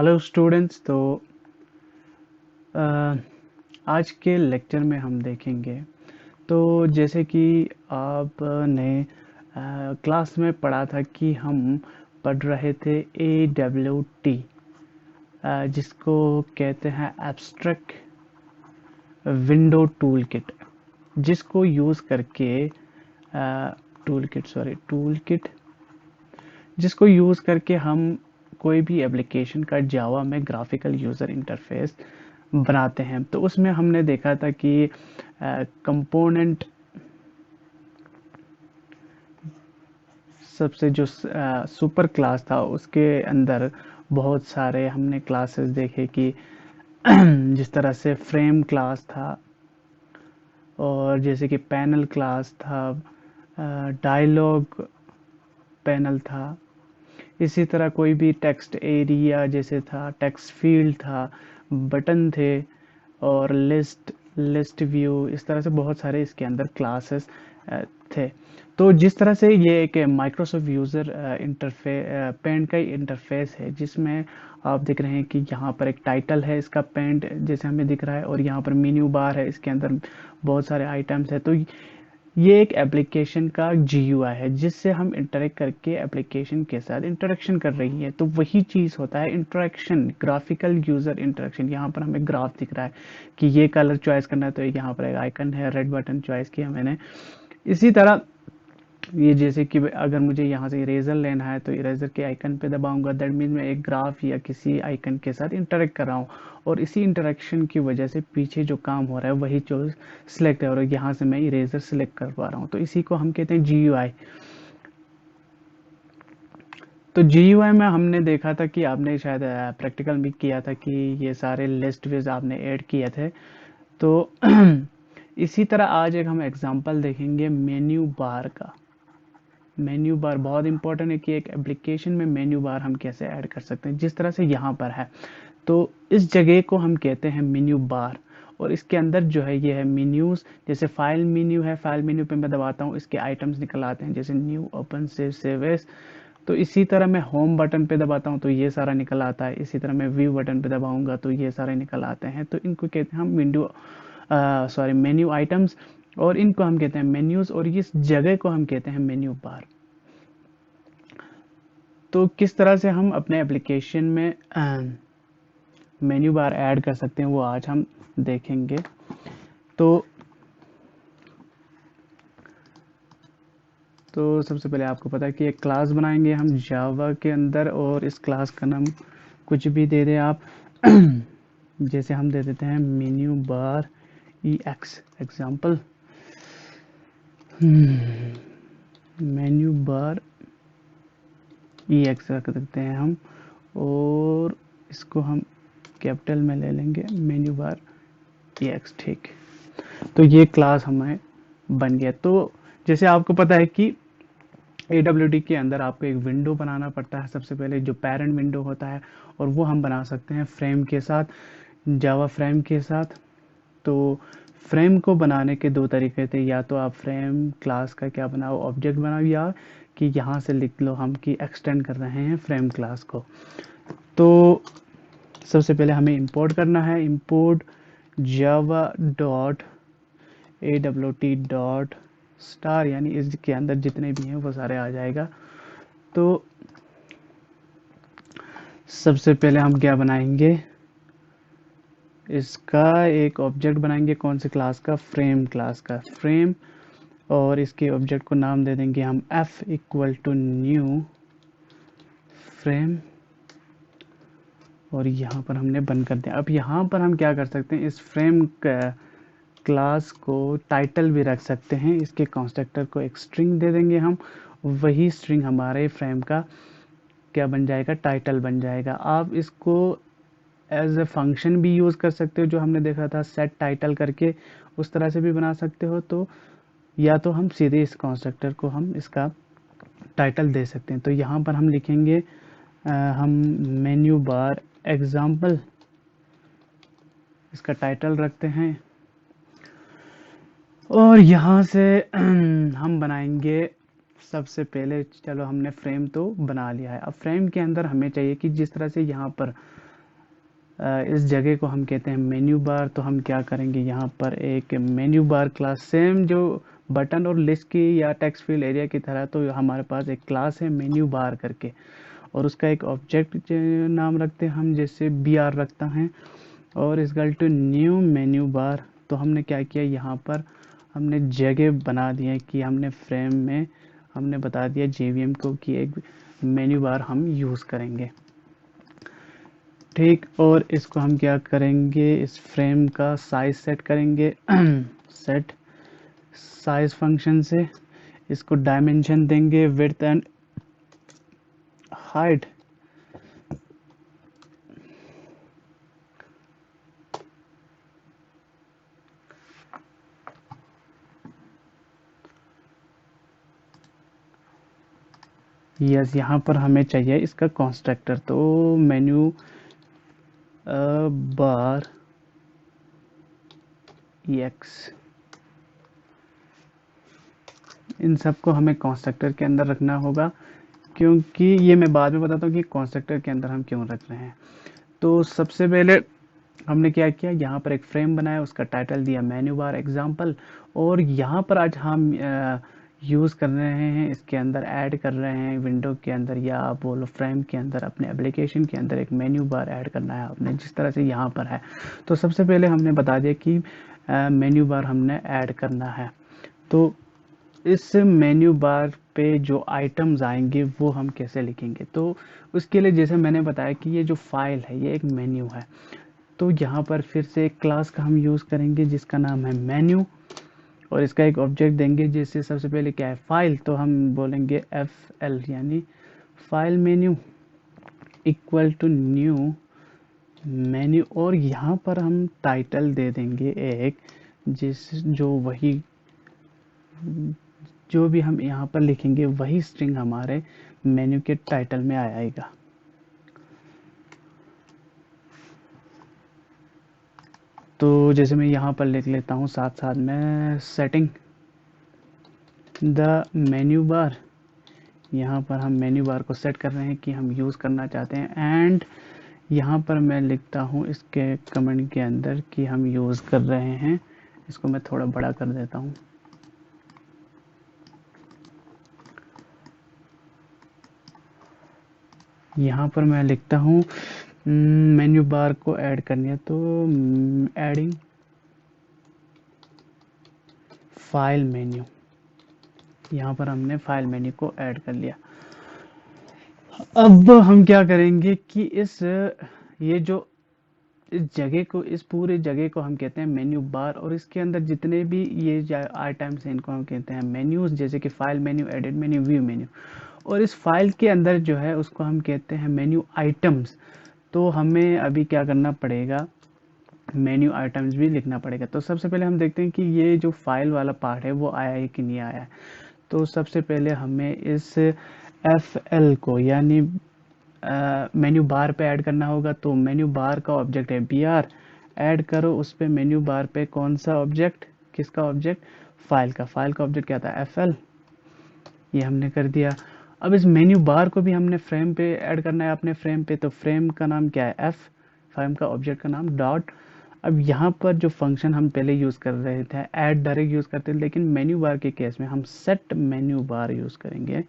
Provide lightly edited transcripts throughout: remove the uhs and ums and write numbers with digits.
Hello students. तो अ, आज के लेक्चर में हम देखेंगे। तो जैसे कि आपने क्लास में पढ़ा था कि हम पढ़ रहे थे AWT, जिसको कहते हैं एब्स्ट्रैक्ट विंडो टूल किट, जिसको यूज़ करके टूल किट जिसको यूज़ करके हम कोई भी एप्लीकेशन का जावा में ग्राफिकल यूज़र इंटरफेस बनाते हैं। तो उसमें हमने देखा था कि कंपोनेंट सबसे जो सुपर क्लास था उसके अंदर बहुत सारे हमने क्लासेस देखे कि जिस तरह से फ्रेम क्लास था, और जैसे कि पैनल क्लास था, डायलॉग पैनल था। इसी तरह कोई भी टेक्स्ट एरिया जैसे था, टेक्स्ट फील्ड था, बटन थे, और लिस्ट व्यू, इस तरह से बहुत सारे इसके अंदर क्लासेस थे। तो जिस तरह से ये एक माइक्रोसॉफ्ट यूज़र इंटरफेस पेंट का ही इंटरफेस है, जिसमें आप देख रहे हैं कि यहाँ पर एक टाइटल है इसका पेंट जैसे हमें दिख रहा है, और यहाँ पर मेन्यू बार है, इसके अंदर बहुत सारे आइटम्स है। तो ये एक एप्लीकेशन का GUI है, जिससे हम इंटरेक्ट करके एप्लीकेशन के साथ इंटरेक्शन कर रही है। तो वही चीज़ होता है इंटरेक्शन, ग्राफिकल यूज़र इंटरेक्शन। यहाँ पर हमें ग्राफ दिख रहा है कि ये कलर चॉइस करना है, तो यहाँ पर एक आइकन है, रेड बटन चॉइस किया मैंने। इसी तरह ये जैसे कि अगर मुझे यहाँ से इरेजर लेना है, तो इरेजर के आइकन पे दबाऊंगा, दैट मीन मैं एक ग्राफ या किसी आइकन के साथ इंटरेक्ट कर रहा हूँ, और इसी इंटरेक्शन की वजह से पीछे जो काम हो रहा है वही जो सिलेक्ट है, और यहाँ से मैं इरेजर सिलेक्ट कर पा रहा हूँ। तो इसी को हम कहते हैं GUI। तो GUI में हमने देखा था कि आपने शायद प्रैक्टिकल भी किया था कि ये सारे लिस्ट विज आपने ऐड किए थे। तो इसी तरह आज एक हम एग्जांपल देखेंगे मेन्यू बार का। मेन्यू बार बहुत इंपॉर्टेंट है कि एक एप्लीकेशन में मेन्यू बार हम कैसे ऐड कर सकते हैं, जिस तरह से यहाँ पर है। तो इस जगह को हम कहते हैं मेन्यू बार, और इसके अंदर जो है ये है मेन्यूज। जैसे फाइल मेन्यू है, फाइल मेन्यू पे मैं दबाता हूँ, इसके आइटम्स निकल आते हैं, जैसे न्यू, ओपन, सेव एज। तो इसी तरह मैं होम बटन पे दबाता हूँ तो ये सारा निकल आता है। इसी तरह मैं व्यू बटन पे दबाऊंगा तो ये सारे निकल आते हैं। तो इनको कहते हैं हम मेन्यू आइटम्स, और इनको हम कहते हैं मेन्यूज, और इस जगह को हम कहते हैं मेन्यू बार। तो किस तरह से हम अपने एप्लीकेशन में मेन्यू बार ऐड कर सकते हैं वो आज हम देखेंगे। तो सबसे पहले आपको पता है कि एक क्लास बनाएंगे हम जावा के अंदर, और इस क्लास का नाम कुछ भी दे दें आप। जैसे हम दे देते हैं menu bar EX example. Menu bar EX रख सकते हैं हम, और इसको हम कैपिटल में ले लेंगे, मेन्यू बार EX। ठीक, तो ये क्लास हमें बन गया। तो जैसे आपको पता है कि AWT के अंदर आपको एक विंडो बनाना पड़ता है सबसे पहले, जो पेरेंट विंडो होता है, और वो हम बना सकते हैं फ्रेम के साथ, जावा फ्रेम के साथ। तो फ्रेम को बनाने के दो तरीके थे, या तो आप फ्रेम क्लास का क्या बनाओ, ऑब्जेक्ट बनाओ, या कि यहाँ से लिख लो हम कि एक्सटेंड कर रहे हैं फ्रेम क्लास को। तो सबसे पहले हमें इंपोर्ट करना है, import Java dot AWT dot star, यानी इसके अंदर जितने भी हैं वो सारे आ जाएगा। तो सबसे पहले हम क्या बनाएंगे, इसका एक ऑब्जेक्ट बनाएंगे। कौन से क्लास का? फ्रेम क्लास का, फ्रेम। और इसके ऑब्जेक्ट को नाम दे देंगे हम f equal to new frame, और यहाँ पर हमने बंद कर दिया। अब यहाँ पर हम क्या कर सकते हैं, इस फ्रेम क्लास को टाइटल भी रख सकते हैं। इसके कंस्ट्रक्टर को एक स्ट्रिंग दे देंगे हम, वही स्ट्रिंग हमारे फ्रेम का क्या बन जाएगा, टाइटल बन जाएगा। आप इसको एज ए फंक्शन भी यूज़ कर सकते हो, जो हमने देखा था सेट टाइटल करके, उस तरह से भी बना सकते हो। तो या तो हम सीधे इस कंस्ट्रक्टर को हम इसका टाइटल दे सकते हैं। तो यहाँ पर हम लिखेंगे हम मेन्यू बार एग्जाम्पल, इसका टाइटल रखते हैं, और यहाँ से हम बनाएंगे सबसे पहले। चलो हमने फ्रेम तो बना लिया है, अब फ्रेम के अंदर हमें चाहिए कि जिस तरह से यहाँ पर इस जगह को हम कहते हैं मेन्यू बार। तो हम क्या करेंगे, यहाँ पर एक मेन्यू बार क्लास, सेम जो बटन और लिस्ट की या टेक्स्ट फील्ड एरिया की तरह, तो हमारे पास एक क्लास है मेन्यू बार करके, और उसका एक ऑब्जेक्ट नाम रखते हैं हम, जैसे बी आर रखता है, और इस गल टू न्यू मेन्यू बार। तो हमने क्या किया, यहाँ पर हमने जगह बना दिया कि हमने फ्रेम में हमने बता दिया जेवीएम को कि एक मेन्यू बार हम यूज़ करेंगे, ठीक। और इसको हम क्या करेंगे, इस फ्रेम का साइज सेट करेंगे सेट साइज फंक्शन से, इसको डायमेंशन देंगे विड्थ एंड हाइट, यस। यहाँ पर हमें चाहिए इसका कंस्ट्रक्टर, तो मेन्यू बार एक्स, इन सबको हमें कंस्ट्रक्टर के अंदर रखना होगा, क्योंकि ये मैं बाद में बताता हूँ कि कंस्ट्रक्टर के अंदर हम क्यों रख रहे हैं। तो सबसे पहले हमने क्या किया, यहाँ पर एक फ्रेम बनाया, उसका टाइटल दिया मेन्यू बार एग्जाम्पल, और यहाँ पर आज हम यूज़ कर रहे हैं, इसके अंदर ऐड कर रहे हैं विंडो के अंदर, या आप बोलो फ्रेम के अंदर, अपने एप्लीकेशन के अंदर एक मेन्यू बार ऐड करना है आपने, जिस तरह से यहाँ पर है। तो सबसे पहले हमने बता दिया कि मेन्यू बार हमने ऐड करना है। तो इस मेन्यू बार पे जो आइटम्स आएंगे वो हम कैसे लिखेंगे, तो उसके लिए जैसे मैंने बताया कि ये जो फाइल है ये एक मेन्यू है, तो यहाँ पर फिर से एक क्लास का हम यूज़ करेंगे जिसका नाम है मेन्यू, और इसका एक ऑब्जेक्ट देंगे, जैसे सबसे पहले क्या है फाइल, तो हम बोलेंगे एफ एल, यानी file menu equal to new menu, और यहाँ पर हम टाइटल दे देंगे एक, जिस जो भी हम यहाँ पर लिखेंगे वही स्ट्रिंग हमारे मेन्यू के टाइटल में आएगा। तो जैसे मैं यहाँ पर लिख लेता हूँ साथ साथ में, सेटिंग द मेन्यू बार, यहाँ पर हम मेन्यू बार को सेट कर रहे हैं कि हम यूज़ करना चाहते हैं, एंड यहाँ पर मैं लिखता हूँ इसके कमेंट के अंदर कि हम यूज़ कर रहे हैं, इसको मैं थोड़ा बड़ा कर देता हूँ। यहाँ पर मैं लिखता हूँ मेन्यू बार को ऐड करनी है, तो एडिंग फाइल मेन्यू, यहाँ पर हमने फाइल मेन्यू को ऐड कर लिया। अब हम क्या करेंगे कि ये जो इस जगह को, इस पूरे जगह को हम कहते हैं मेन्यू बार, और इसके अंदर जितने भी ये आइटम्स हैं इनको हम कहते हैं मेन्यूज, जैसे कि file menu, edit menu, view menu, और इस फाइल के अंदर जो है उसको हम कहते हैं मेन्यू आइटम्स। तो हमें अभी क्या करना पड़ेगा, मेन्यू आइटम्स भी लिखना पड़ेगा। तो सबसे पहले हम देखते हैं कि ये जो फाइल वाला पार्ट है वो आया है कि नहीं आया है। तो सबसे पहले हमें इस एफ एल को, यानी मेन्यू बार पे ऐड करना होगा। तो मेन्यू बार का ऑब्जेक्ट है बी आर, ऐड करो उस पे मेन्यू बार पे कौन सा ऑब्जेक्ट, किसका ऑब्जेक्ट, फाइल का। फाइल का ऑब्जेक्ट क्या था, एफ एल, ये हमने कर दिया। अब इस मेन्यू बार को भी हमने फ्रेम पे ऐड करना है अपने फ्रेम पे, तो फ्रेम का नाम क्या है, एफ, फ्रेम का ऑब्जेक्ट का नाम डॉट। अब यहाँ पर जो फंक्शन हम पहले यूज़ कर रहे थे ऐड डायरेक्ट यूज़ करते थे, लेकिन मेन्यू बार के केस में हम सेट मेन्यू बार यूज़ करेंगे,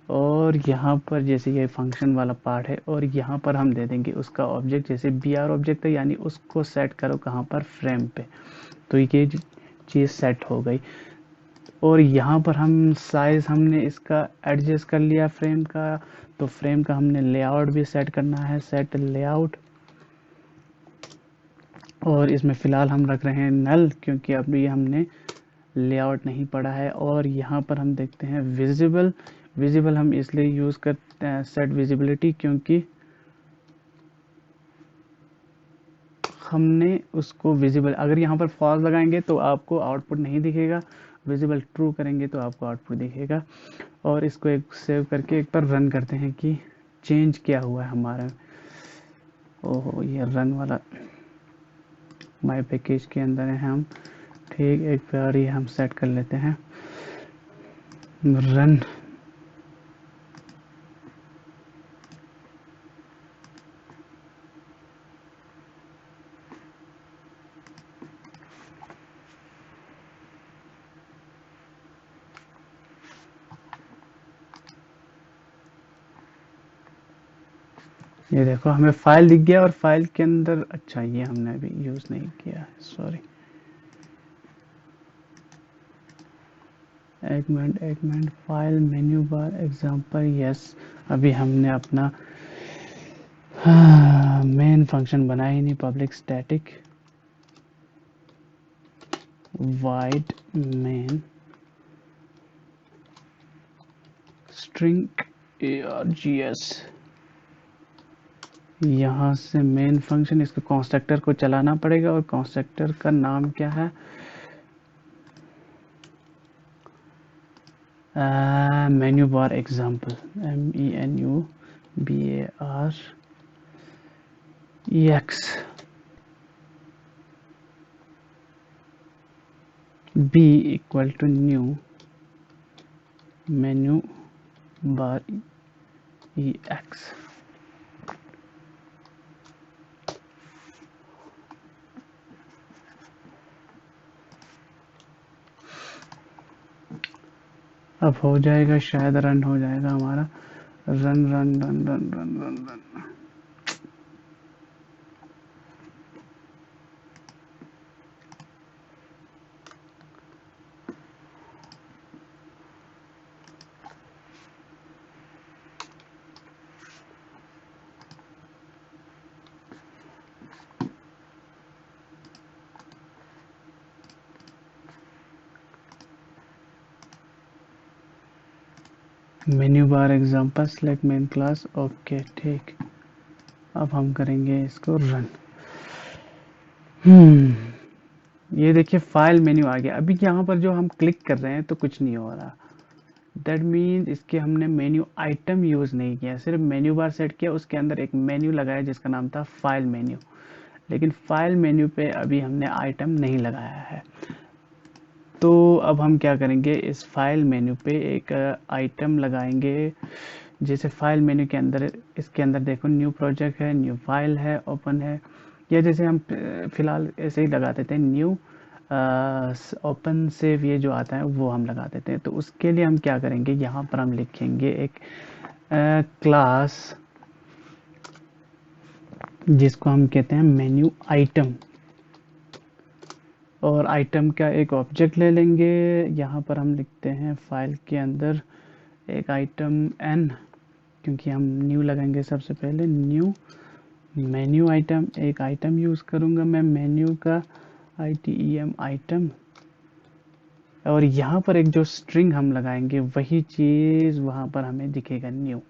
और यहाँ पर जैसे ये फंक्शन वाला पार्ट है, और यहाँ पर हम दे देंगे उसका ऑब्जेक्ट, जैसे बी आर ऑब्जेक्ट है, यानी उसको सेट करो कहाँ पर, फ्रेम पे। तो ये चीज़ सेट हो गई, और यहाँ पर हम साइज हमने इसका एडजस्ट कर लिया फ्रेम का। तो फ्रेम का हमने लेआउट भी सेट करना है, सेट लेआउट, और इसमें फ़िलहाल हम रख रहे हैं नल, क्योंकि अब ये हमने लेआउट नहीं पढ़ा है। और यहाँ पर हम देखते हैं विजिबल, विजिबल हम इसलिए यूज़ करते हैं सेट विजिबिलिटी, क्योंकि हमने उसको विजिबल, अगर यहाँ पर फॉल्स लगाएंगे तो आपको आउटपुट नहीं दिखेगा, विजिबल ट्रू करेंगे तो आपको आउटपुट दिखेगा। और इसको एक सेव करके एक बार रन करते हैं कि चेंज क्या हुआ है हमारा। ओहो, ये रन वाला माय पैकेज के अंदर है हम, ठीक। एक बार ये हम सेट कर लेते हैं रन। ये देखो हमें फाइल दिख गया और फाइल के अंदर, अच्छा ये हमने अभी यूज़ नहीं किया है, सॉरी। एक minute, file menu bar example, yes. अभी हमने अपना मेन फंक्शन बनाया ही नहीं, public static wide main string args। यहाँ से मेन फंक्शन, इसको कंस्ट्रक्टर को चलाना पड़ेगा और कंस्ट्रक्टर का नाम क्या है, menu bar example, MENUBAREX b equal to new menu bar EX। अब हो जाएगा, शायद रन हो जाएगा हमारा, run run run run run run run. Menu bar example select main class, okay ठीक। अब हम करेंगे इसको रन। ये देखिए फाइल मेन्यू आ गया। अभी यहाँ पर जो हम क्लिक कर रहे हैं तो कुछ नहीं हो रहा, दैट मीन्स इसके हमने मेन्यू आइटम यूज़ नहीं किया, सिर्फ मेन्यू बार सेट किया, उसके अंदर एक मेन्यू लगाया जिसका नाम था फाइल मेन्यू। लेकिन फाइल मेन्यू पे अभी हमने आइटम नहीं लगाया है। तो अब हम क्या करेंगे, इस फाइल मेन्यू पे एक आइटम लगाएंगे। जैसे फाइल मेन्यू के अंदर, इसके अंदर देखो न्यू प्रोजेक्ट है, न्यू फाइल है, ओपन है, या जैसे हम फिलहाल ऐसे ही लगा देते हैं न्यू ओपन सेव, ये जो आता है वो हम लगा देते हैं। तो उसके लिए हम क्या करेंगे, यहाँ पर हम लिखेंगे एक क्लास जिसको हम कहते हैं मेन्यू आइटम, और आइटम का एक ऑब्जेक्ट ले लेंगे। यहाँ पर हम लिखते हैं फाइल के अंदर एक आइटम n, क्योंकि हम न्यू लगाएंगे सबसे पहले, न्यू मेन्यू आइटम, एक आइटम यूज़ करूँगा मैं मेन्यू का, ITEM आइटम, और यहाँ पर एक जो स्ट्रिंग हम लगाएंगे वही चीज़ वहाँ पर हमें दिखेगा न्यू,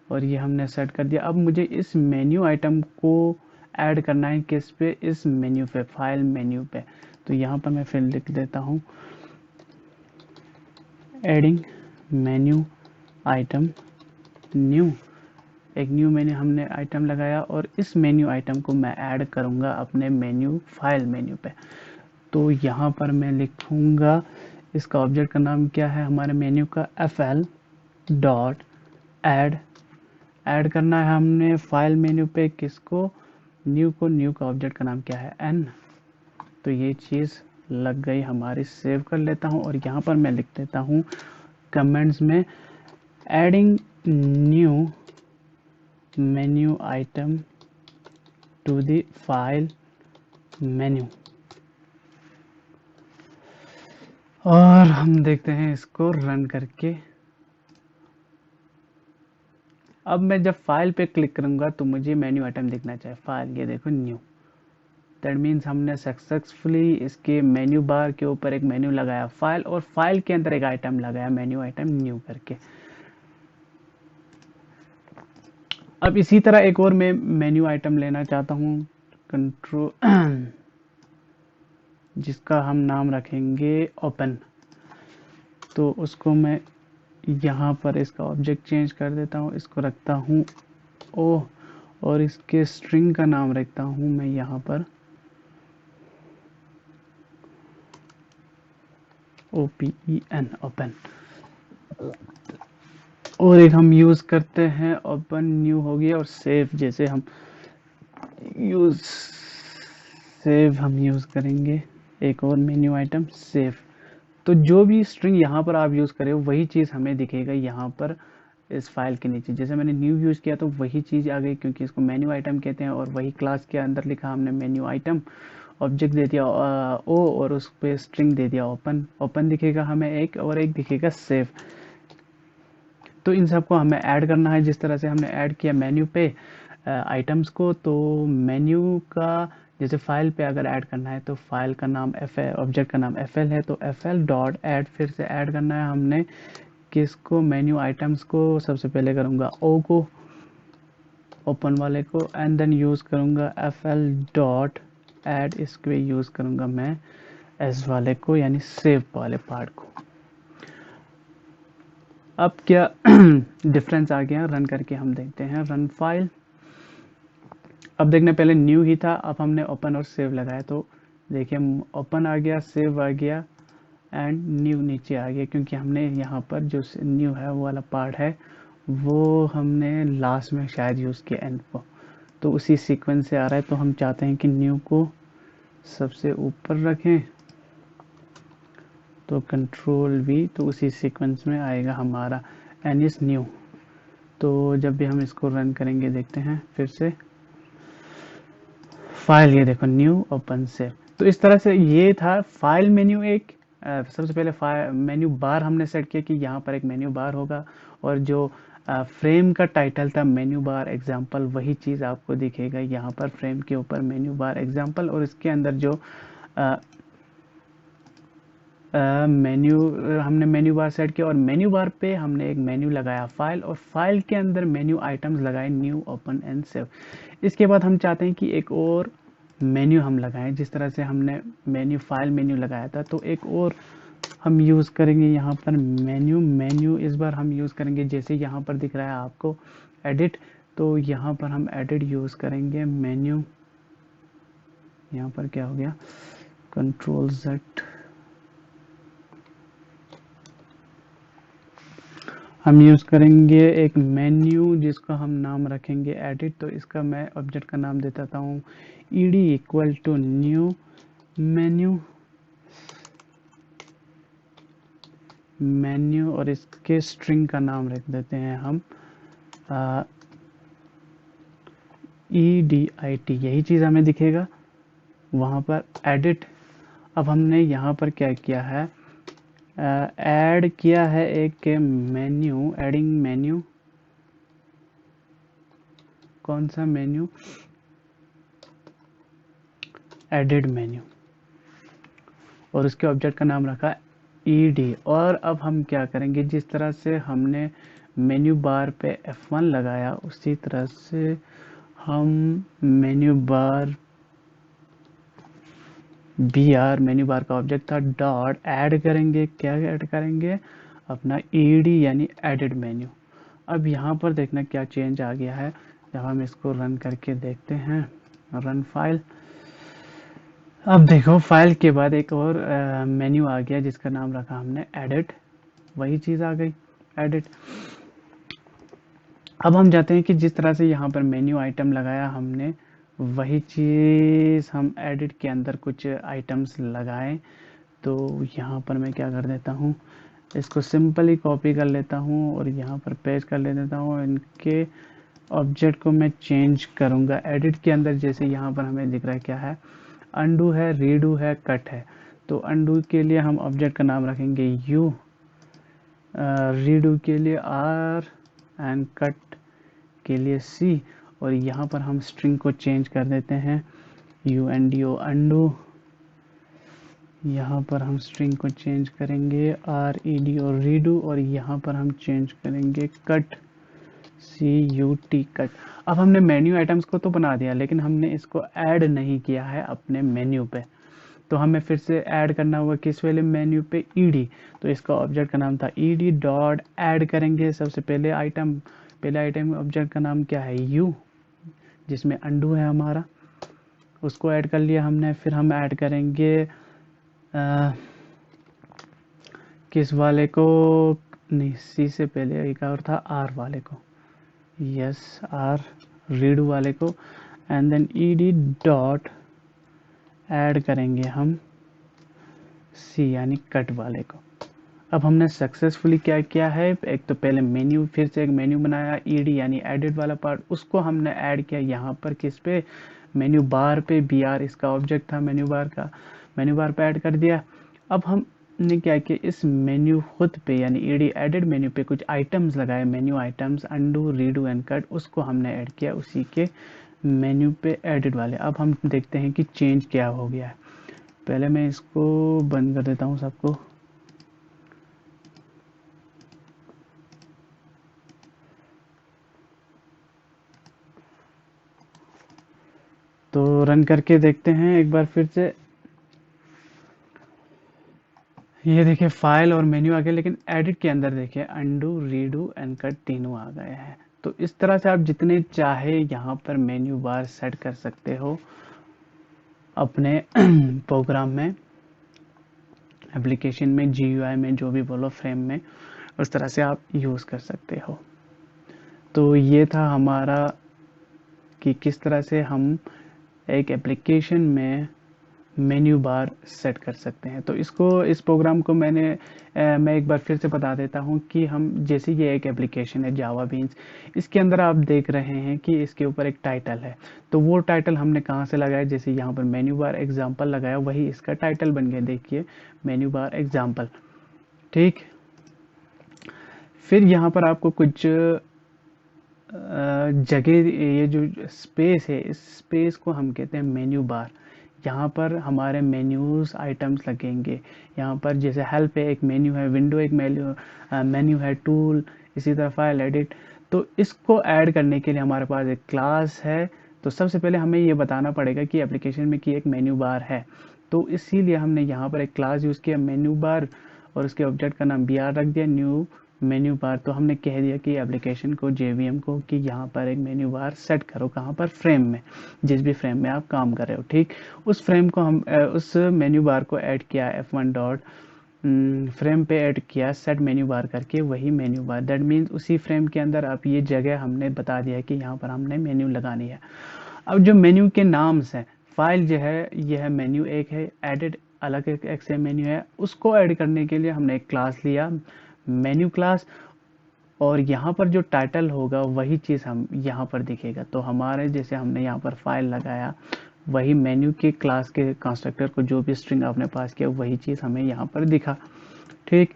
और ये हमने सेट कर दिया। अब मुझे इस मेन्यू आइटम को ऐड करना है किस पे, इस मेन्यू पे, फाइल मेन्यू पे। तो यहाँ पर मैं फिर लिख देता हूँ एडिंग मेन्यू आइटम न्यू, एक न्यू मेन्यू हमने आइटम लगाया, और इस मेन्यू आइटम को मैं ऐड करूँगा अपने मेन्यू फाइल मेन्यू पे। तो यहाँ पर मैं लिखूँगा, इसका ऑब्जेक्ट का नाम क्या है हमारे मेन्यू का, FL डॉट ऐड करना है हमने फाइल मेन्यू पे किसको, न्यू को, न्यू का ऑब्जेक्ट का नाम क्या है, n। तो ये चीज़ लग गई हमारी, सेव कर लेता हूँ, और यहाँ पर मैं लिख देता हूँ कमेंट्स में adding new menu item to the file menu. और हम देखते हैं इसको रन करके। अब मैं जब फाइल पे क्लिक करूंगा तो मुझे मेन्यू आइटम दिखना चाहिए, फाइल, ये देखो न्यू, दैट मीन्स हमने सक्सेसफुली इसके मेन्यू बार के ऊपर एक मेन्यू लगाया फाइल, और फाइल के अंदर एक आइटम लगाया मेन्यू आइटम न्यू करके। अब इसी तरह एक और मैं मेन्यू आइटम लेना चाहता हूँ, कंट्रोल जिसका हम नाम रखेंगे ओपन। तो उसको मैं यहाँ पर इसका ऑब्जेक्ट चेंज कर देता हूँ, इसको रखता हूँ ओ, और इसके स्ट्रिंग का नाम रखता हूँ मैं यहाँ पर OPEN, ओपन। और एक हम यूज़ करते हैं ओपन न्यू हो गया, और सेव, जैसे हम यूज़ करेंगे एक और मेन्यू आइटम सेव। तो जो भी स्ट्रिंग यहाँ पर आप यूज़ करें वही चीज़ हमें दिखेगा यहाँ पर इस फाइल के नीचे। जैसे मैंने न्यू यूज़ किया तो वही चीज़ आ गई, क्योंकि इसको मेन्यू आइटम कहते हैं, और वही क्लास के अंदर लिखा हमने मेन्यू आइटम, ऑब्जेक्ट दे दिया ओ, और उस पे स्ट्रिंग दे दिया ओपन। ओपन दिखेगा हमें एक, और एक दिखेगा सेव। तो इन सबको हमें ऐड करना है, जिस तरह से हमने ऐड किया मेन्यू पे आइटम्स को। तो मेन्यू का जैसे फाइल पे अगर ऐड करना है तो फाइल का नाम एफ है, ऑब्जेक्ट का नाम एफ एल है, तो एफ एल डॉट ऐड, फिर से ऐड करना है हमने किसको, मेन्यू आइटम्स को। सबसे पहले करूँगा ओ को, ओपन वाले को, एंड देन यूज़ करूँगा एफ एल डॉट ऐड, इसको यूज़ करूँगा मैं एस वाले को, यानी सेव वाले पार्ट को। अब क्या डिफरेंस आ गया, रन करके हम देखते हैं। Run file. अब देखने पहले न्यू ही था, अब हमने ओपन और सेव लगाया तो देखिए ओपन आ गया, सेव आ गया, एंड न्यू नीचे आ गया, क्योंकि हमने यहाँ पर जो न्यू है वो वाला पार्ट है वो हमने लास्ट में शायद यूज़ किया एंड को, तो उसी सीक्वेंस से आ रहा है। तो हम चाहते हैं कि न्यू को सबसे ऊपर रखें, तो कंट्रोल वी, तो उसी सीक्वेंस में आएगा हमारा एन इस न्यू। तो जब भी हम इसको रन करेंगे देखते हैं फिर से फाइल, ये देखो न्यू ओपन सेव। तो इस तरह से ये था फाइल मेन्यू एक। सबसे पहले फाइल मेन्यू बार हमने सेट किया कि यहाँ पर एक मेन्यू बार होगा, और जो फ्रेम का टाइटल था मेन्यू बार एग्जाम्पल, वही चीज़ आपको दिखेगा यहाँ पर फ्रेम के ऊपर मेन्यू बार एग्जाम्पल, और इसके अंदर जो मेन्यू हमने मेन्यू बार सेट किया, और मेन्यू बार पे हमने एक मेन्यू लगाया फाइल, और फाइल के अंदर मेन्यू आइटम्स लगाए न्यू ओपन एंड सेव। इसके बाद हम चाहते हैं कि एक और मेन्यू हम लगाएं, जिस तरह से हमने मेन्यू फाइल मेन्यू लगाया था, तो एक और हम यूज़ करेंगे यहाँ पर मेन्यू इस बार हम यूज़ करेंगे, जैसे यहाँ पर दिख रहा है आपको एडिट, तो यहाँ पर हम एडिट यूज़ करेंगे मेन्यू। यहाँ पर क्या हो गया, कंट्रोल जेड, हम यूज़ करेंगे एक मेन्यू जिसका हम नाम रखेंगे एडिट। तो इसका मैं ऑब्जेक्ट का नाम दे देता हूँ E D equal to new menu, और इसके स्ट्रिंग का नाम रख देते हैं हम EDIT, यही चीज़ हमें दिखेगा वहाँ पर एडिट। अब हमने यहाँ पर क्या किया है, ऐड किया है एक मेन्यू, एडिंग मेन्यू, कौन सा मेन्यू, एडिड मेन्यू, और उसके ऑब्जेक्ट का नाम रखा ED। और अब हम क्या करेंगे, जिस तरह से हमने मेन्यू बार पे F1 लगाया उसी तरह से हम menu bar BR, menu bar का ऑब्जेक्ट था, डॉट ऐड करेंगे, क्या ऐड करेंगे, अपना ED यानी एडिड मेन्यू। अब यहाँ पर देखना क्या चेंज आ गया है, जब हम इसको रन करके देखते हैं, रन फाइल। अब देखो फाइल के बाद एक और मेन्यू आ गया जिसका नाम रखा हमने एडिट, वही चीज़ आ गई एडिट। अब हम चाहते हैं कि जिस तरह से यहाँ पर मेन्यू आइटम लगाया हमने, वही चीज़ हम एडिट के अंदर कुछ आइटम्स लगाएं। तो यहाँ पर मैं क्या कर देता हूँ, इसको सिंपली कॉपी कर लेता हूँ और यहाँ पर पेस्ट कर ले देता हूँ। इनके ऑब्जेक्ट को मैं चेंज करूँगा एडिट के अंदर। जैसे यहाँ पर हमें दिख रहा है क्या है, अनडू है, रीडू है, कट है। तो अनडू के लिए हम ऑब्जेक्ट का नाम रखेंगे यू, रीडू के लिए R, एंड कट के लिए C। और यहाँ पर हम स्ट्रिंग को चेंज कर देते हैं UNDO अनडू। यहाँ पर हम स्ट्रिंग को चेंज करेंगे RED और रीडू, और यहाँ पर हम चेंज करेंगे कट CUT कट। अब हमने मेन्यू आइटम्स को तो बना दिया, लेकिन हमने इसको ऐड नहीं किया है अपने मेन्यू पे। तो हमें फिर से ऐड करना होगा किस वाले मेन्यू पे, ED। तो इसका ऑब्जेक्ट का नाम था ED डॉट ऐड करेंगे सबसे पहले आइटम, पहले आइटम ऑब्जेक्ट का नाम क्या है U, जिसमें अनडू है हमारा, उसको ऐड कर लिया हमने। फिर हम ऐड करेंगे किस वाले को, नहीं C से पहले एक और था R वाले को, यस R रीडू वाले को, and then ED dot add करेंगे हम C यानी कट वाले को। अब हमने सक्सेसफुली क्या किया है, एक तो पहले मेन्यू, फिर से एक मेन्यू बनाया, ईडी यानी एडिट वाला पार्ट, उसको हमने ऐड किया यहाँ पर किस पे, मेन्यू बार पे। बी आर इसका ऑब्जेक्ट था मेन्यू बार का, मेन्यू बार पे ऐड कर दिया। अब हमने क्या किया, इस मेन्यू खुद पे यानी ईडी एडिट मेन्यू पे कुछ आइटम्स लगाए, menu items undo redo and cut, उसको हमने ऐड किया उसी के मेन्यू पे एडिट वाले। अब हम देखते हैं कि चेंज क्या हो गया है। पहले मैं इसको बंद कर देता हूँ सबको। तो रन करके देखते हैं एक बार फिर से। ये देखिए फाइल और मेन्यू आ गया, लेकिन एडिट के अंदर देखिए अंडू रीडू एंड कट तीनों आ गए हैं। तो इस तरह से आप जितने चाहे यहाँ पर मेन्यू बार सेट कर सकते हो अपने प्रोग्राम में, एप्लीकेशन में, जीयूआई में, जो भी बोलो, फ्रेम में, उस तरह से आप यूज़ कर सकते हो। तो ये था हमारा कि किस तरह से हम एक एप्लीकेशन में मेन्यू बार सेट कर सकते हैं। तो इस प्रोग्राम को मैं एक बार फिर से बता देता हूँ कि हम, जैसे ये एक एप्लीकेशन है जावा बीन्स, इसके अंदर आप देख रहे हैं कि इसके ऊपर एक टाइटल है। तो वो टाइटल हमने कहाँ से लगाया, जैसे यहाँ पर मेन्यू बार एग्जाम्पल लगाया, वही इसका टाइटल बन गया, देखिए मेन्यू बार एग्जाम्पल। ठीक, फिर यहाँ पर आपको कुछ जगह, ये जो स्पेस है, इस स्पेस को हम कहते हैं मेन्यू बार। यहाँ पर हमारे मेन्यूज आइटम्स लगेंगे। यहाँ पर जैसे हेल्प है एक मेन्यू है, विंडो एक मेन्यू है, टूल, इसी तरह फाइल एडिट। तो इसको ऐड करने के लिए हमारे पास एक क्लास है। तो सबसे पहले हमें ये बताना पड़ेगा कि एप्लीकेशन में कि एक मेन्यू बार है। तो इसीलिए हमने यहाँ पर एक क्लास यूज़ किया मेन्यू बार, और उसके ऑब्जेक्ट का नाम बी आर रख दिया, न्यू मेन्यू बार। तो हमने कह दिया कि एप्लीकेशन को, जेवीएम को, कि यहाँ पर एक मेन्यू बार सेट करो, कहाँ पर, फ्रेम में, जिस भी फ्रेम में आप काम कर रहे हो। ठीक, उस फ्रेम को उस मेन्यू बार को ऐड किया, F1 डॉट फ्रेम पे ऐड किया, सेट मेन्यू बार करके, वही मेन्यू बार, दैट मीन्स उसी फ्रेम के अंदर आप ये जगह हमने बता दिया कि यहाँ पर हमने मेन्यू लगानी है। अब जो मेन्यू के नाम्स हैं, फाइल जो है यह है मेन्यू एक है, एडिट अलग एक से मेन्यू है, उसको ऐड करने के लिए हमने एक क्लास लिया मेन्यू क्लास, और यहाँ पर जो टाइटल होगा वही चीज़ हम यहाँ पर दिखेगा। तो हमारे जैसे हमने यहाँ पर फाइल लगाया, वही मेन्यू के क्लास के कंस्ट्रक्टर को जो भी स्ट्रिंग आपने पास किया वही चीज़ हमें यहाँ पर दिखा। ठीक,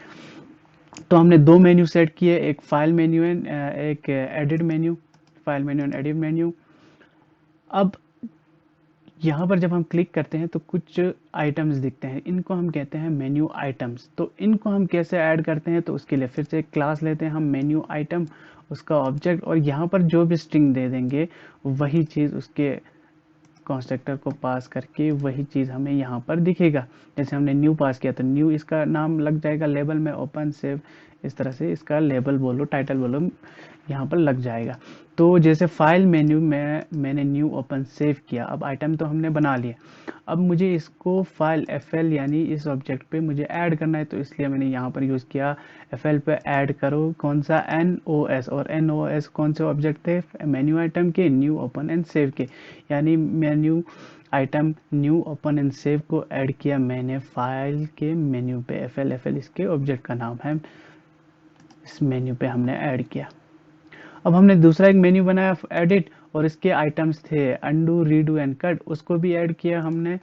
तो हमने दो मेन्यू सेट किए, एक फाइल मेन्यू एंड एक edit menu, file menu and edit menu. अब यहाँ पर जब हम क्लिक करते हैं तो कुछ आइटम्स दिखते हैं, इनको हम कहते हैं मेन्यू आइटम्स। तो इनको हम कैसे ऐड करते हैं, तो उसके लिए फिर से एक क्लास लेते हैं हम मेन्यू आइटम, उसका ऑब्जेक्ट, और यहाँ पर जो भी स्ट्रिंग दे देंगे वही चीज़ उसके कंस्ट्रक्टर को पास करके वही चीज़ हमें यहाँ पर दिखेगा। जैसे हमने न्यू पास किया तो न्यू इसका नाम लग जाएगा लेबल में, ओपन सेव, इस तरह से इसका लेबल बोलो, टाइटल बोलो, यहाँ पर लग जाएगा। तो जैसे फाइल मेन्यू में मैंने न्यू ओपन सेव किया, अब आइटम तो हमने बना लिया, अब मुझे इसको फाइल FL यानी इस ऑब्जेक्ट पे मुझे ऐड करना है। तो इसलिए मैंने यहाँ पर यूज़ किया FL पे ऐड करो, कौन सा, NOS, और NOS कौन से ऑब्जेक्ट थे, मेन्यू आइटम के, न्यू ओपन एंड सेव के, यानी menu item new open and save को ऐड किया मैंने फाइल के मेन्यू पे, FL इसके ऑब्जेक्ट का नाम है, इस मेन्यू पे हमने ऐड किया। अब हमने दूसरा एक मेन्यू बनाया एडिट, और इसके आइटम्स थे अंडू रीडू एंड कट, उसको भी ऐड किया हमने।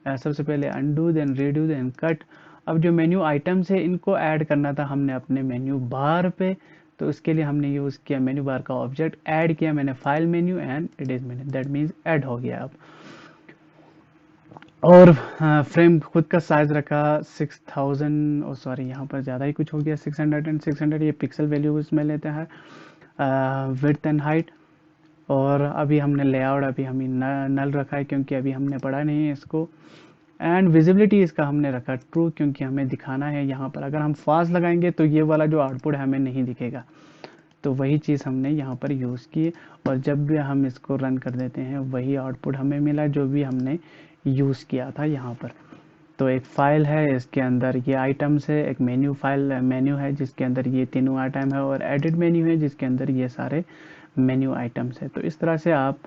सबसे पहले undo, then redo, then cut. अब जो मेन्यू आइटम्स है इनको ऐड करना था हमने अपने मेन्यू बार पे। तो इसके लिए हमने यूज़ किया मेन्यू बार का ऑब्जेक्ट, ऐड किया मैंने file menu and edit menu, that means add हो गया अब। और फ्रेम खुद का साइज रखा 6000, ओ सॉरी यहाँ पर ज़्यादा ही कुछ हो गया, 600 एंड 600, ये पिक्सल वैल्यू इसमें लेता है, विड्थ एंड हाइट। और अभी हमने लेआउट अभी हम नल रखा है क्योंकि अभी हमने पढ़ा नहीं है इसको। एंड विजिबिलिटी इसका हमने रखा ट्रू, क्योंकि हमें दिखाना है यहाँ पर, अगर हम फास्ट लगाएंगे तो ये वाला जो आउटपुट है हमें नहीं दिखेगा। तो वही चीज़ हमने यहाँ पर यूज़ की, और जब भी हम इसको रन कर देते हैं वही आउटपुट हमें मिला जो भी हमने यूज़ किया था यहाँ पर। तो एक फ़ाइल है, इसके अंदर ये आइटम्स है, एक मेन्यू फाइल मेन्यू है जिसके अंदर ये तीनों आइटम है, और एडिट मेन्यू है जिसके अंदर ये सारे मेन्यू आइटम्स है। तो इस तरह से आप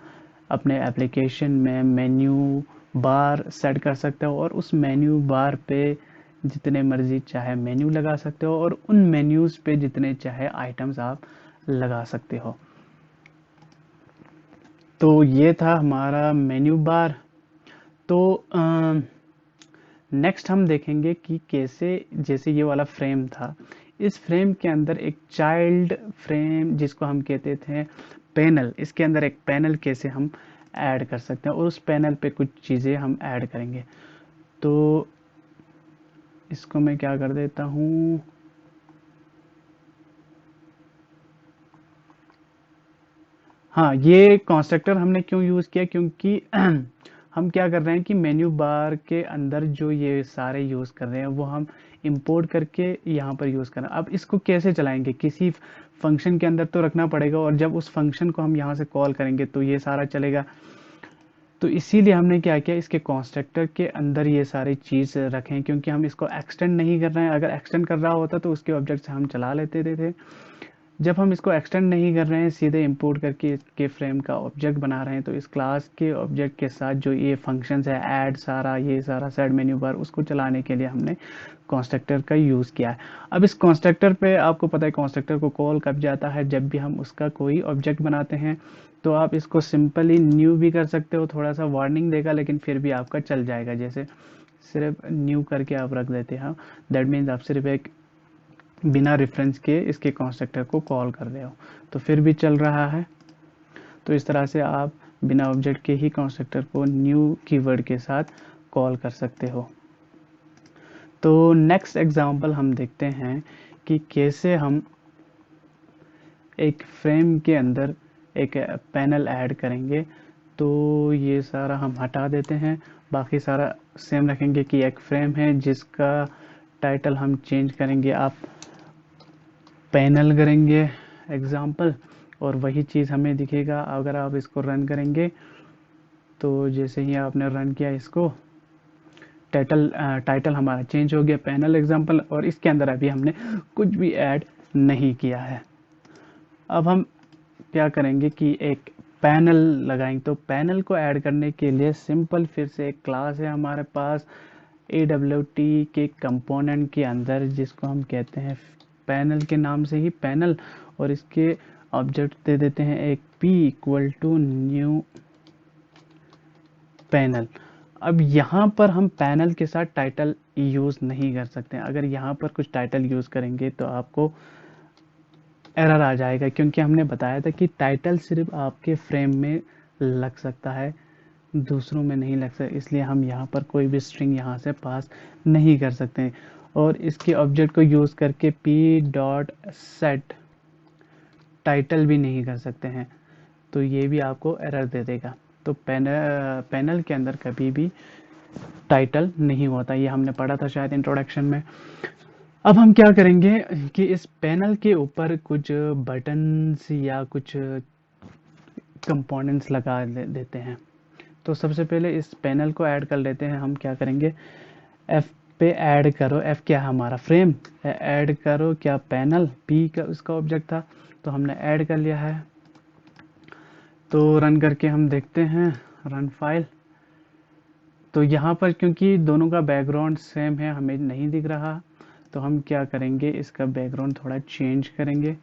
अपने एप्लीकेशन में मेन्यू बार सेट कर सकते हो, और उस मेन्यू बार पे जितने मर्जी चाहे मेन्यू लगा सकते हो और उन मेन्यूज पे जितने चाहे आइटम्स आप लगा सकते हो। तो ये था हमारा मेन्यू बार। तो नेक्स्ट हम देखेंगे कि कैसे, जैसे ये वाला फ्रेम था, इस फ्रेम के अंदर एक चाइल्ड फ्रेम जिसको हम कहते थे पैनल, इसके अंदर एक पैनल कैसे हम ऐड कर सकते हैं और उस पैनल पे कुछ चीज़ें हम ऐड करेंगे। तो इसको मैं क्या कर देता हूँ, हाँ, ये कंस्ट्रक्टर हमने क्यों यूज़ किया, क्योंकि हम क्या कर रहे हैं कि मेन्यू बार के अंदर जो ये सारे यूज़ कर रहे हैं वो हम इंपोर्ट करके यहाँ पर यूज़ कर रहे हैं। अब इसको कैसे चलाएंगे, किसी फंक्शन के अंदर तो रखना पड़ेगा और जब उस फंक्शन को हम यहाँ से कॉल करेंगे तो ये सारा चलेगा। तो इसीलिए हमने क्या किया, इसके कंस्ट्रक्टर के अंदर ये सारी चीज़ रखें, क्योंकि हम इसको एक्सटेंड नहीं कर रहे हैं। अगर एक्सटेंड कर रहा होता तो उसके ऑब्जेक्ट से हम चला लेते थे। जब हम इसको एक्सटेंड नहीं कर रहे हैं, सीधे इंपोर्ट करके इसके फ्रेम का ऑब्जेक्ट बना रहे हैं, तो इस क्लास के ऑब्जेक्ट के साथ जो ये फंक्शंस है ऐड सारा, ये सारा सेट मेन्यू बार, उसको चलाने के लिए हमने कंस्ट्रक्टर का यूज़ किया है। अब इस कंस्ट्रक्टर पे आपको पता है कंस्ट्रक्टर को कॉल कब जाता है, जब भी हम उसका कोई ऑब्जेक्ट बनाते हैं। तो आप इसको सिंपली न्यू भी कर सकते हो, थोड़ा सा वार्निंग देगा लेकिन फिर भी आपका चल जाएगा। जैसे सिर्फ न्यू करके आप रख देते हैं, दैट मीन्स आप सिर्फ एक बिना रेफरेंस के इसके कंस्ट्रक्टर को कॉल कर रहे हो, तो फिर भी चल रहा है। तो इस तरह से आप बिना ऑब्जेक्ट के ही कंस्ट्रक्टर को न्यू कीवर्ड के साथ कॉल कर सकते हो। तो नेक्स्ट एग्जांपल हम देखते हैं कि कैसे हम एक फ्रेम के अंदर एक पैनल ऐड करेंगे। तो ये सारा हम हटा देते हैं, बाकी सारा सेम रखेंगे कि एक फ्रेम है जिसका टाइटल हम चेंज करेंगे, आप पैनल करेंगे एग्जाम्पल, और वही चीज़ हमें दिखेगा अगर आप इसको रन करेंगे। तो जैसे ही आपने रन किया इसको, टाइटल हमारा चेंज हो गया पैनल एग्जाम्पल, और इसके अंदर अभी हमने कुछ भी ऐड नहीं किया है। अब हम क्या करेंगे कि एक पैनल लगाएंगे। तो पैनल को ऐड करने के लिए सिंपल फिर से एक क्लास है हमारे पास AWT के कंपोनेंट के अंदर, जिसको हम कहते हैं पैनल के नाम से ही पैनल, और इसके ऑब्जेक्ट दे देते हैं एक p equal to new panel. अब यहाँ पर हम पैनल के साथ टाइटल यूज़ नहीं कर सकते हैं। अगर यहाँ पर कुछ टाइटल यूज़ करेंगे तो आपको एरर आ जाएगा, क्योंकि हमने बताया था कि टाइटल सिर्फ आपके फ्रेम में लग सकता है, दूसरों में नहीं लग सकता। इसलिए हम यहाँ पर कोई भी स्ट्रिंग यहाँ से पास नहीं कर सकते, और इसके ऑब्जेक्ट को यूज़ करके p डॉट सेट टाइटल भी नहीं कर सकते हैं, तो ये भी आपको एरर दे देगा। तो पैनल के अंदर कभी भी टाइटल नहीं होता, ये हमने पढ़ा था शायद इंट्रोडक्शन में। अब हम क्या करेंगे कि इस पैनल के ऊपर कुछ बटन्स या कुछ कंपोनेंट्स लगा देते हैं। तो सबसे पहले इस पैनल को ऐड कर लेते हैं। हम क्या करेंगे, F पे ऐड करो, F क्या है हमारा फ्रेम, ऐड करो क्या पैनल, P का उसका ऑब्जेक्ट था, तो हमने ऐड कर लिया है। तो रन करके हम देखते हैं, रन फाइल। तो यहाँ पर क्योंकि दोनों का बैकग्राउंड सेम है, हमें नहीं दिख रहा, तो हम क्या करेंगे, इसका बैकग्राउंड थोड़ा चेंज करेंगे,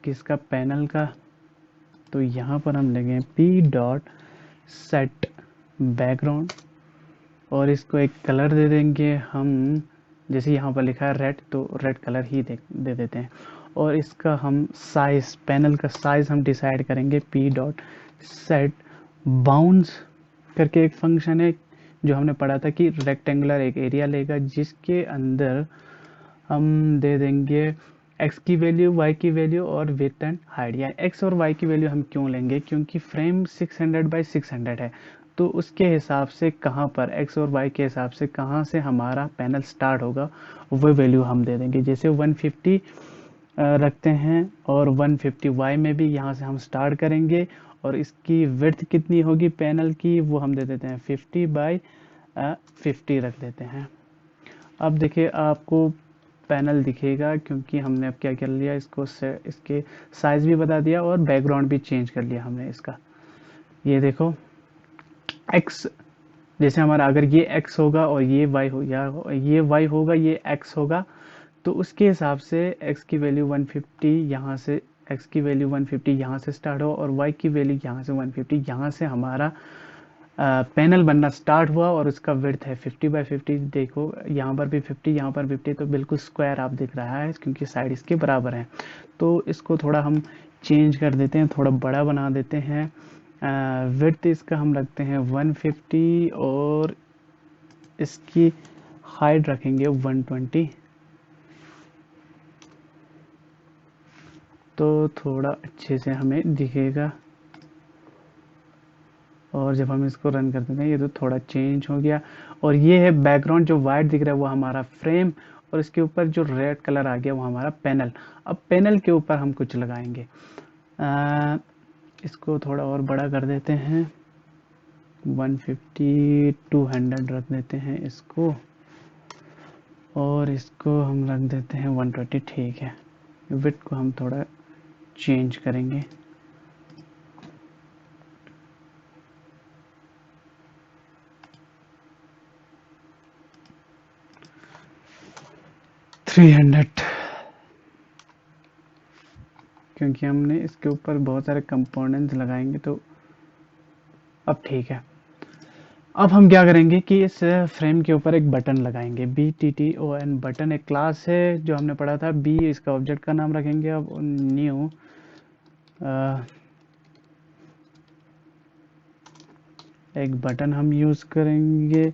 किसका, पैनल का। तो यहाँ पर हम लेंगे p डॉट सेट बैकग्राउंड, और इसको एक कलर दे देंगे हम, जैसे यहाँ पर लिखा है रेड, तो रेड कलर ही दे देते हैं। और इसका हम साइज, पैनल का साइज हम डिसाइड करेंगे p डॉट सेट बाउंस करके एक फंक्शन है जो हमने पढ़ा था कि रेक्टेंगुलर एक एरिया लेगा, जिसके अंदर हम दे देंगे x की वैल्यू, y की वैल्यू और विड्थ एंड हाइट। या x और y की वैल्यू हम क्यों लेंगे, क्योंकि फ्रेम 600 बाई 600 है, तो उसके हिसाब से कहाँ पर x और y के हिसाब से कहाँ से हमारा पैनल स्टार्ट होगा वो वैल्यू हम दे देंगे। जैसे 150 रखते हैं, और 150 y में भी यहाँ से हम स्टार्ट करेंगे, और इसकी विड्थ कितनी होगी पैनल की, वो हम दे देते हैं 50 बाई 50 रख देते हैं। अब देखिए आपको पैनल दिखेगा, क्योंकि हमने अब क्या कर लिया, इसको इसके साइज भी बता दिया और बैकग्राउंड भी चेंज कर लिया हमने इसका। ये देखो x जैसे हमारा अगर ये x होगा और ये y हो या ये y होगा ये x होगा, तो उसके हिसाब से x की वैल्यू 150 यहाँ से, x की वैल्यू 150 यहाँ से स्टार्ट हो और y की वैल्यू यहाँ से 150, यहाँ से हमारा पैनल बनना स्टार्ट हुआ और उसका विड्थ है 50/50। देखो यहाँ पर भी 50, यहाँ पर 50, तो बिल्कुल स्क्वायर आप दिख रहा है क्योंकि साइड इसके बराबर है। तो इसको थोड़ा हम चेंज कर देते हैं, थोड़ा बड़ा बना देते हैं। विड्थ इसका हम रखते हैं 150 और इसकी हाइट रखेंगे 120। तो थोड़ा अच्छे से हमें दिखेगा। और जब हम इसको रन कर देते हैं ये तो थोड़ा चेंज हो गया। और ये है बैकग्राउंड, जो वाइट दिख रहा है वो हमारा फ्रेम, और इसके ऊपर जो रेड कलर आ गया वो हमारा पैनल। अब पैनल के ऊपर हम कुछ लगाएंगे। इसको थोड़ा और बड़ा कर देते हैं, 150 200 रख देते हैं इसको, और इसको हम रख देते हैं 120। ठीक है, विड्थ को हम थोड़ा चेंज करेंगे। थ्री हंड्रेड, क्योंकि हमने इसके ऊपर बहुत सारे कंपोनेंट्स लगाएंगे तो अब ठीक है। अब हम क्या करेंगे कि इस फ्रेम के ऊपर एक बटन लगाएंगे, BTTON बटन एक क्लास है जो हमने पढ़ा था। बी इसका ऑब्जेक्ट का नाम रखेंगे। अब न्यू एक बटन हम यूज करेंगे,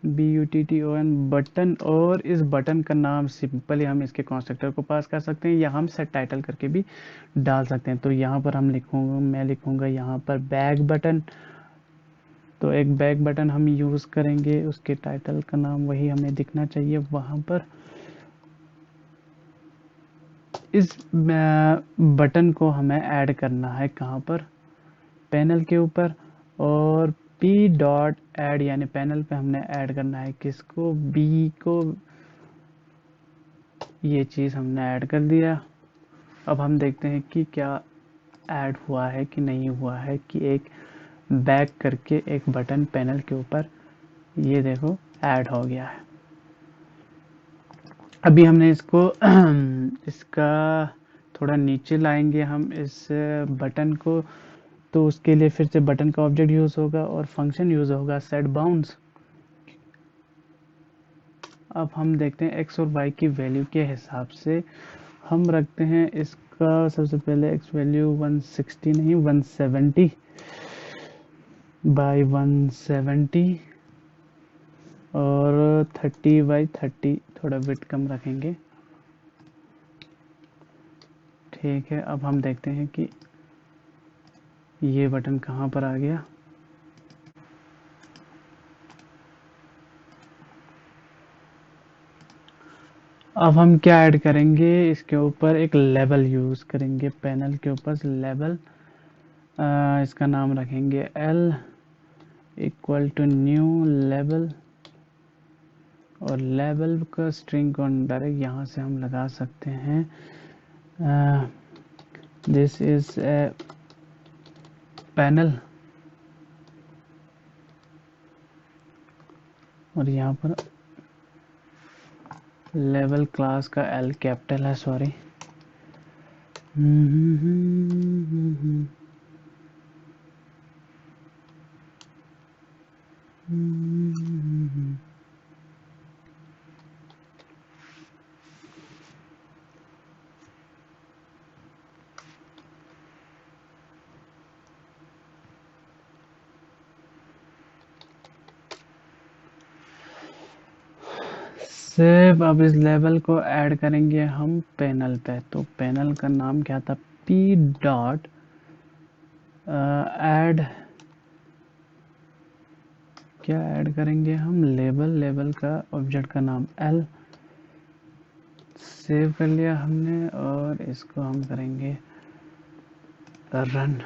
BUTTON बटन, और इस बटन का नाम सिंपली हम इसके कंस्ट्रक्टर को पास कर सकते हैं या हम सेट टाइटल करके भी डाल सकते हैं। तो यहाँ पर हम लिखूंगा, मैं लिखूंगा यहाँ पर बैक बटन। तो एक बैक बटन हम यूज करेंगे, उसके टाइटल का नाम वही हमें दिखना चाहिए वहां पर। इस बटन को हमें ऐड करना है कहाँ पर, पैनल के ऊपर। और पी डॉट ऐड यानी पैनल पे हमने ऐड करना है किसको, बी को। ये चीज़ हमने ऐड कर दिया। अब हम देखते हैं कि क्या ऐड हुआ है कि नहीं हुआ है, कि एक बैक करके एक बटन पैनल के ऊपर, ये देखो ऐड हो गया है। अभी हमने इसको इसका थोड़ा नीचे लाएंगे हम इस बटन को, तो उसके लिए फिर से बटन का ऑब्जेक्ट यूज होगा और फंक्शन यूज होगा सेट बाउंड्स। अब हम देखते हैं एक्स और वाई की वैल्यू के हिसाब से हम रखते हैं इसका सबसे पहले एक्स वैल्यू 160 नहीं 170/170 और 30/30, थोड़ा विड्थ कम रखेंगे। ठीक है, अब हम देखते हैं कि ये बटन कहाँ पर आ गया। अब हम क्या ऐड करेंगे, इसके ऊपर एक लेबल यूज करेंगे, पैनल के ऊपर लेबल। इसका नाम रखेंगे L equal to new label. और लेबल का स्ट्रिंग को डायरेक्ट यहाँ से हम लगा सकते हैं, दिस इज ए पैनल। और यहाँ पर लेवल क्लास का L कैपिटल है, सॉरी। सिर्फ अब इस लेवल को ऐड करेंगे हम पैनल पे। तो पैनल का नाम क्या था, पी डॉट ऐड, क्या ऐड करेंगे हम, लेबल। लेबल का ऑब्जेक्ट का नाम L। सेव कर लिया हमने और इसको हम करेंगे रन।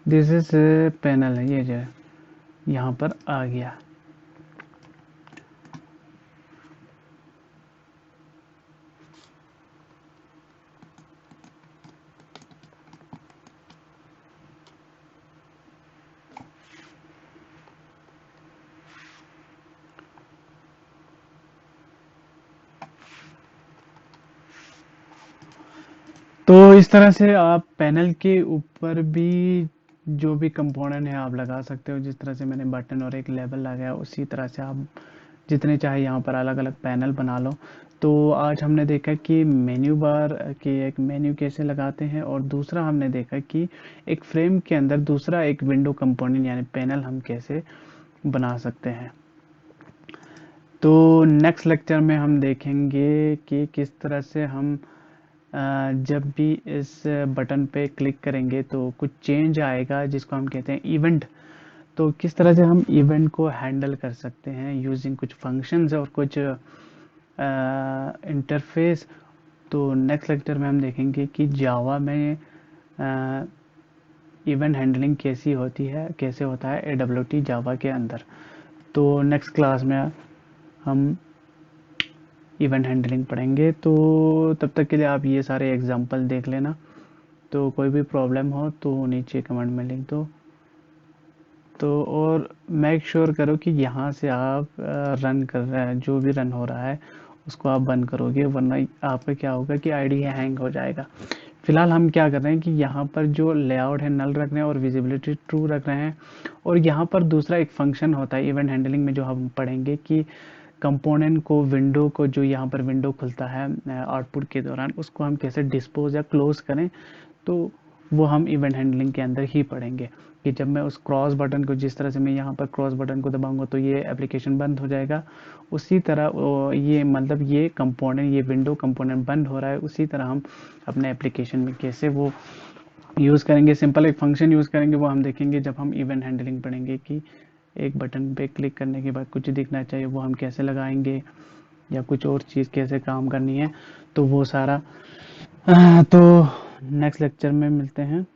दिस इज पैनल है, ये जो यहाँ पर आ गया। तो इस तरह से आप पैनल के ऊपर भी जो भी कंपोनेंट है आप लगा सकते हो। जिस तरह से मैंने बटन और एक लेबल लगाया, उसी तरह से आप जितने चाहे यहाँ पर अलग अलग पैनल बना लो। तो आज हमने देखा कि मेन्यू बार की एक मेन्यू कैसे लगाते हैं, और दूसरा हमने देखा कि एक फ्रेम के अंदर दूसरा एक विंडो कंपोनेंट यानी पैनल हम कैसे बना सकते हैं। तो नेक्स्ट लेक्चर में हम देखेंगे कि किस तरह से हम जब भी इस बटन पे क्लिक करेंगे तो कुछ चेंज आएगा जिसको हम कहते हैं इवेंट। तो किस तरह से हम इवेंट को हैंडल कर सकते हैं यूजिंग कुछ फंक्शंस और कुछ इंटरफेस। तो नेक्स्ट लेक्चर में हम देखेंगे कि जावा में इवेंट हैंडलिंग कैसी होती है, कैसे होता है AWT जावा के अंदर। तो नेक्स्ट क्लास में हम इवेंट हैंडलिंग पढ़ेंगे। तो तब तक के लिए आप ये सारे एग्जांपल देख लेना। तो कोई भी प्रॉब्लम हो तो नीचे कमेंट में लिख दो। तो और मेक श्योर करो कि यहाँ से आप रन कर रहे हैं, जो भी रन हो रहा है उसको आप बंद करोगे, वरना आपका क्या होगा कि आईडी हैंग हो जाएगा। फिलहाल हम क्या कर रहे हैं कि यहाँ पर जो लेआउट है नल रख रहे हैं और विजिबिलिटी ट्रू रख रहे हैं। और यहाँ पर दूसरा एक फंक्शन होता है इवेंट हैंडलिंग में जो हम पढ़ेंगे कि कंपोनेंट को, विंडो को, जो यहाँ पर विंडो खुलता है आउटपुट के दौरान, उसको हम कैसे डिस्पोज या क्लोज करें। तो वो हम इवेंट हैंडलिंग के अंदर ही पढ़ेंगे कि जब मैं उस क्रॉस बटन को, जिस तरह से मैं यहाँ पर क्रॉस बटन को दबाऊंगा तो ये एप्लीकेशन बंद हो जाएगा, उसी तरह ये मतलब ये कंपोनेंट, ये विंडो कंपोनेंट बंद हो रहा है, उसी तरह हम अपने एप्लीकेशन में कैसे वो यूज़ करेंगे। सिंपल एक फंक्शन यूज़ करेंगे, वो हम देखेंगे जब हम इवेंट हैंडलिंग पढ़ेंगे कि एक बटन पे क्लिक करने के बाद कुछ दिखना चाहिए, वो हम कैसे लगाएंगे, या कुछ और चीज़ कैसे काम करनी है। तो वो सारा तो नेक्स्ट लेक्चर में मिलते हैं।